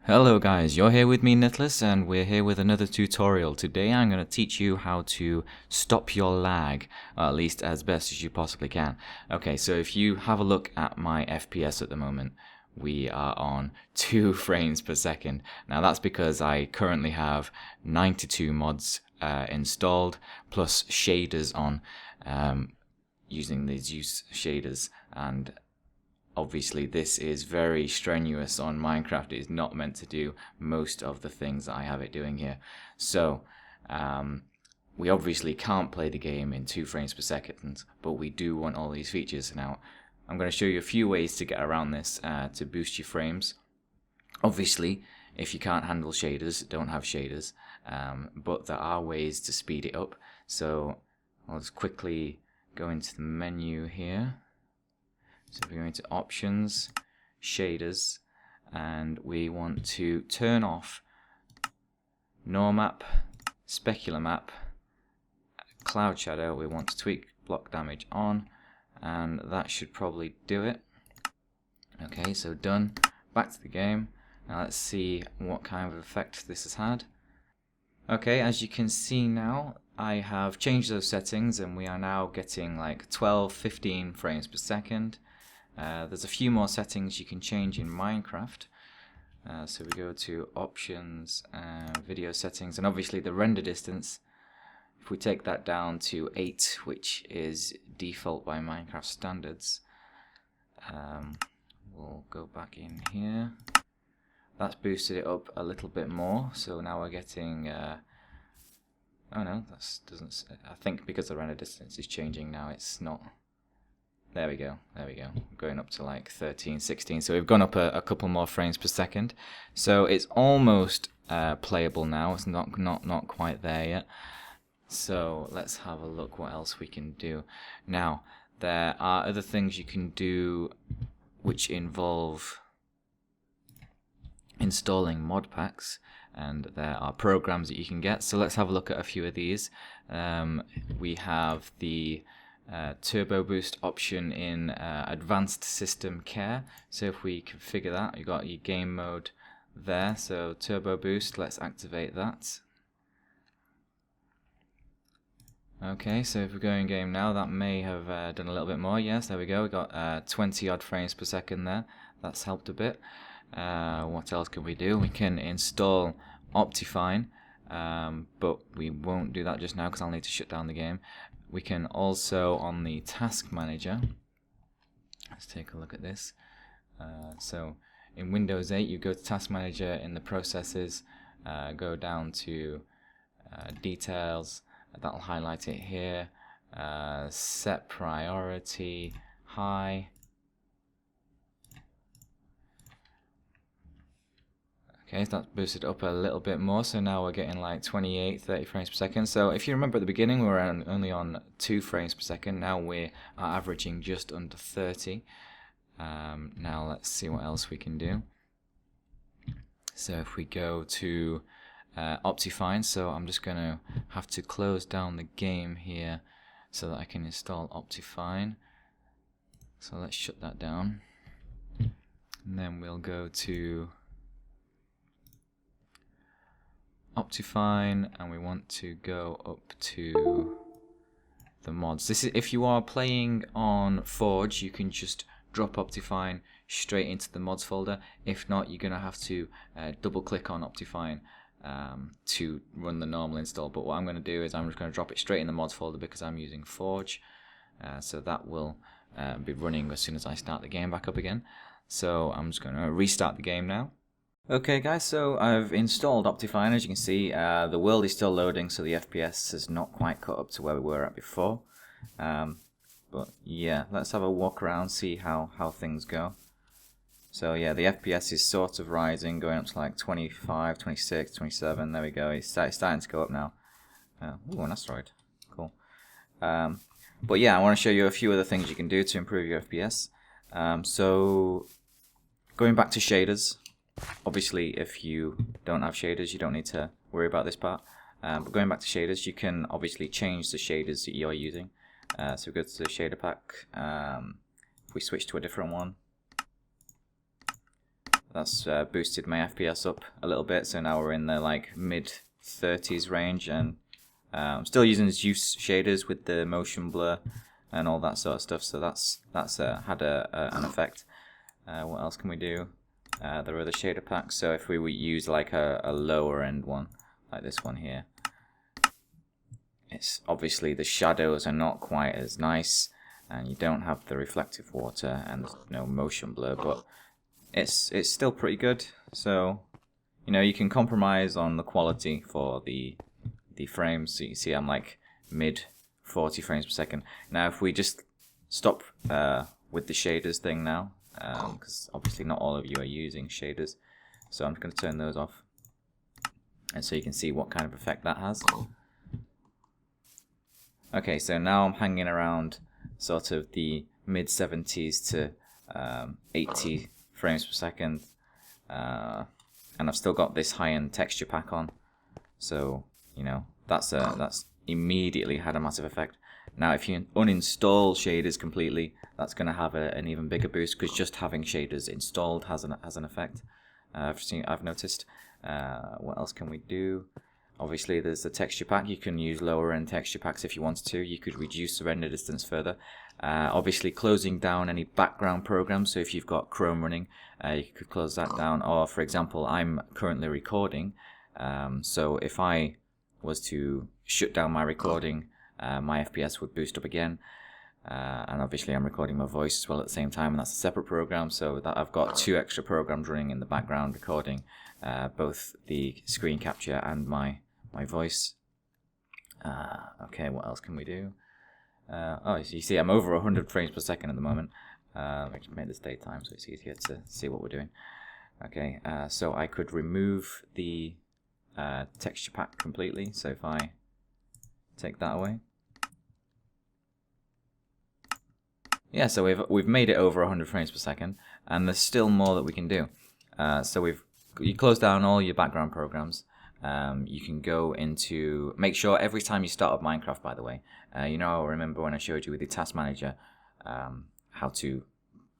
Hello guys, you're here with me Nicholas and we're here with another tutorial. Today I'm going to teach you how to stop your lag, or at least as best as you possibly can. Okay, so if you have a look at my FPS at the moment, we are on 2 frames per second. Now that's because I currently have 92 mods installed plus shaders on, using these use shaders, and obviously this is very strenuous on Minecraft. It is not meant to do most of the things that I have it doing here. So we obviously can't play the game in 2 frames per second, but we do want all these features. Now I'm going to show you a few ways to get around this to boost your frames. Obviously if you can't handle shaders, don't have shaders, but there are ways to speed it up. So I'll just quickly go into the menu here. So we're going to options, shaders, and we want to turn off normap, specular map, cloud shadow. We want to tweak block damage on, and that should probably do it. Okay, so done. Back to the game. Now let's see what kind of effect this has had. Okay, as you can see now, I have changed those settings and we are now getting like 12-15 frames per second. There's a few more settings you can change in Minecraft. So we go to options, video settings, and obviously the render distance. If we take that down to 8, which is default by Minecraft standards, we'll go back in here. That's boosted it up a little bit more. So now we're getting. Oh no, that doesn't. I think because the render distance is changing now, it's not. There we go, going up to like 13, 16, so we've gone up a couple more frames per second. So it's almost playable now, it's not quite there yet. So let's have a look what else we can do. Now, there are other things you can do which involve installing mod packs, and there are programs that you can get. So let's have a look at a few of these. We have the turbo boost option in advanced system care. So if we configure that, you got your game mode there. So turbo boost, let's activate that. Okay, so if we go in game now, that may have done a little bit more. Yes, there we go. We got 20 odd frames per second there. That's helped a bit. What else can we do? We can install Optifine, but we won't do that just now because I'll need to shut down the game. We can also, on the task manager, let's take a look at this. So in Windows 8 you go to task manager, in the processes, go down to details, that'll highlight it here, set priority high. Okay, so that's boosted up a little bit more, so now we're getting like 28, 30 frames per second. So if you remember at the beginning we were only on 2 frames per second, now we are averaging just under 30. Now let's see what else we can do. So if we go to Optifine, so I'm just going to have to close down the game here so that I can install Optifine. So let's shut that down. And then we'll go to Optifine, and we want to go up to the mods. This is if you are playing on Forge, you can just drop Optifine straight into the mods folder. If not, you're gonna have to double click on Optifine to run the normal install. But what I'm gonna do is I'm just gonna drop it straight in the mods folder because I'm using Forge, so that will be running as soon as I start the game back up again. So I'm just gonna restart the game now. Okay guys, so I've installed Optifine. As you can see, the world is still loading, so the FPS has not quite caught up to where we were at before. But yeah, let's have a walk around, see how things go. So yeah, the FPS is sort of rising, going up to like 25, 26, 27, there we go. It's starting to go up now. Ooh, an asteroid, cool. But yeah, I want to show you a few other things you can do to improve your FPS. So going back to shaders. Obviously, if you don't have shaders, you don't need to worry about this part. But going back to shaders, you can obviously change the shaders that you're using. So we go to the shader pack. If we switch to a different one, that's boosted my FPS up a little bit, so now we're in the like mid 30s range, and I'm still using Zeus shaders with the motion blur and all that sort of stuff, so that's had an effect. What else can we do? There are the shader packs, so if we would use like a lower end one, like this one here, it's obviously the shadows are not quite as nice, and you don't have the reflective water and no motion blur, but it's still pretty good. So you know, you can compromise on the quality for the frames. So you see I'm like mid 40 frames per second. Now if we just stop with the shaders thing now, because obviously not all of you are using shaders, so I'm just going to turn those off, and so you can see what kind of effect that has. Okay, so now I'm hanging around sort of the mid 70s to 80 frames per second, and I've still got this high-end texture pack on, so you know that's immediately had a massive effect. Now if you uninstall shaders completely, that's going to have an even bigger boost, because just having shaders installed has an effect. I've noticed. What else can we do? Obviously there's the texture pack. You can use lower end texture packs if you wanted to. You could reduce the render distance further. Obviously closing down any background programs, so if you've got Chrome running, you could close that down. Or for example, I'm currently recording, so if I was to shut down my recording, my FPS would boost up again. And obviously I'm recording my voice as well at the same time, and that's a separate program, so that I've got 2 extra programs running in the background recording both the screen capture and my voice. Okay, what else can we do? Oh, so you see I'm over 100 frames per second at the moment. Let me just make this daytime so it's easier to see what we're doing. Okay, so I could remove the texture pack completely, so if I take that away, yeah, so we've made it over 100 frames per second, and there's still more that we can do. So you close down all your background programs. You can go into, make sure every time you start up Minecraft, by the way, you know, remember when I showed you with the task manager how to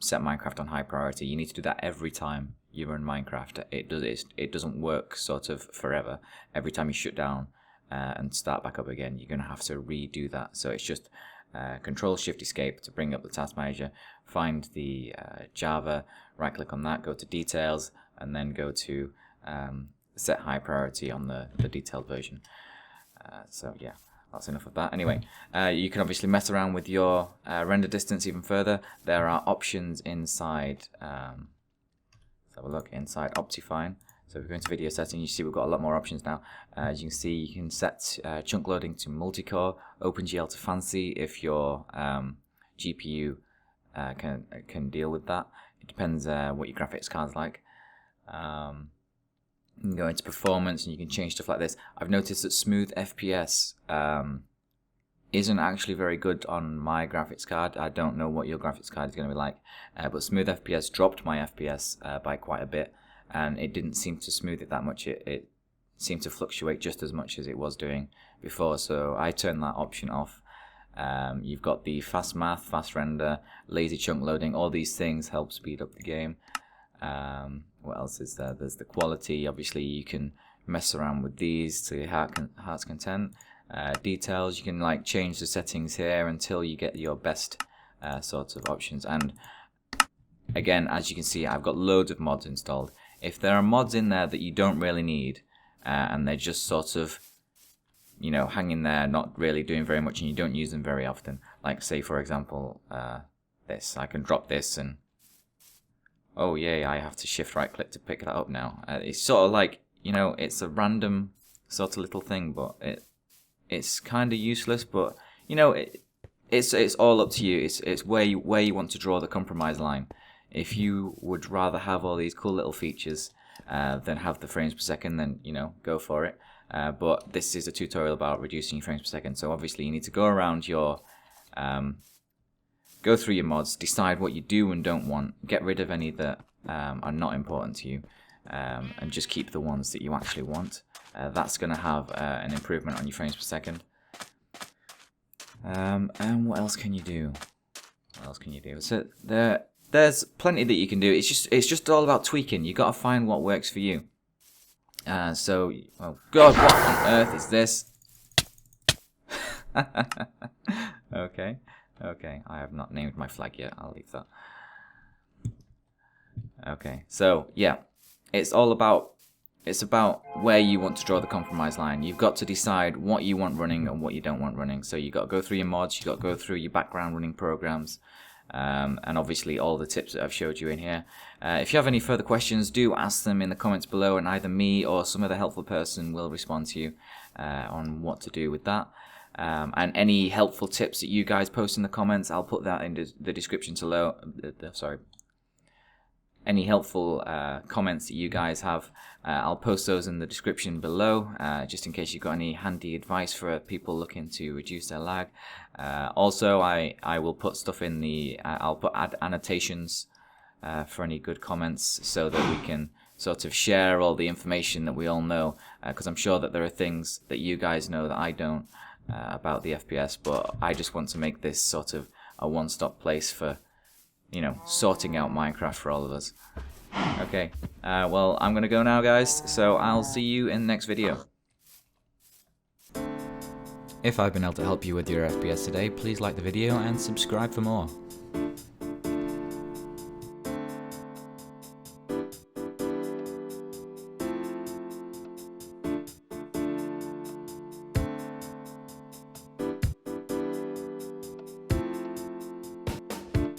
set Minecraft on high priority. You need to do that every time you run Minecraft. It doesn't work sort of forever. Every time you shut down and start back up again, you're going to have to redo that. So it's just Control Shift Escape to bring up the task manager, find the Java, right click on that, go to details, and then go to set high priority on the detailed version. So yeah, that's enough of that. Anyway, you can obviously mess around with your render distance even further. There are options inside, let's have a look, inside Optifine. So if we go into video settings, you see we've got a lot more options now. As you can see, you can set chunk loading to multi-core, OpenGL to fancy if your GPU can deal with that. It depends what your graphics card's like. You can go into performance and you can change stuff like this. I've noticed that smooth FPS isn't actually very good on my graphics card. I don't know what your graphics card is going to be like, but smooth FPS dropped my FPS by quite a bit, and it didn't seem to smooth it that much. It seemed to fluctuate just as much as it was doing before, so I turned that option off. You've got the fast math, fast render, lazy chunk loading. All these things help speed up the game. What else is there? There's the quality. Obviously you can mess around with these to your heart's content. Details, you can like change the settings here until you get your best sorts of options. And again, as you can see, I've got loads of mods installed. If there are mods in there that you don't really need, and they're just sort of, you know, hanging there, not really doing very much, and you don't use them very often, like say for example this, I can drop this and oh yay, I have to shift right click to pick that up now. It's sort of like, you know, it's a random sort of little thing, but it's kind of useless. But you know, it's all up to you. It's where you want to draw the compromise line. If you would rather have all these cool little features than have the frames per second, then you know, go for it. But this is a tutorial about reducing frames per second, so obviously you need to go around your go through your mods, decide what you do and don't want, get rid of any that are not important to you, and just keep the ones that you actually want. That's going to have an improvement on your frames per second. And what else can you do? What else can you do? So there's plenty that you can do. It's just all about tweaking. You got to find what works for you. So, oh God, what on earth is this? Okay, I have not named my flag yet. I'll leave that. Okay, so yeah, it's about where you want to draw the compromise line. You've got to decide what you want running and what you don't want running. So you got to go through your mods, you got to go through your background running programs, and obviously all the tips that I've showed you in here. If you have any further questions, do ask them in the comments below, and either me or some other helpful person will respond to you on what to do with that. And any helpful tips that you guys post in the comments, I'll put that in the description below. Any helpful comments that you guys have, I'll post those in the description below, just in case you've got any handy advice for people looking to reduce their lag. Also, I will put stuff in the, I'll add annotations for any good comments, so that we can sort of share all the information that we all know, because I'm sure that there are things that you guys know that I don't about the FPS, but I just want to make this sort of a one-stop place for, you know, sorting out Minecraft for all of us. Okay, well, I'm gonna go now, guys, so I'll see you in the next video. If I've been able to help you with your FPS today, please like the video and subscribe for more.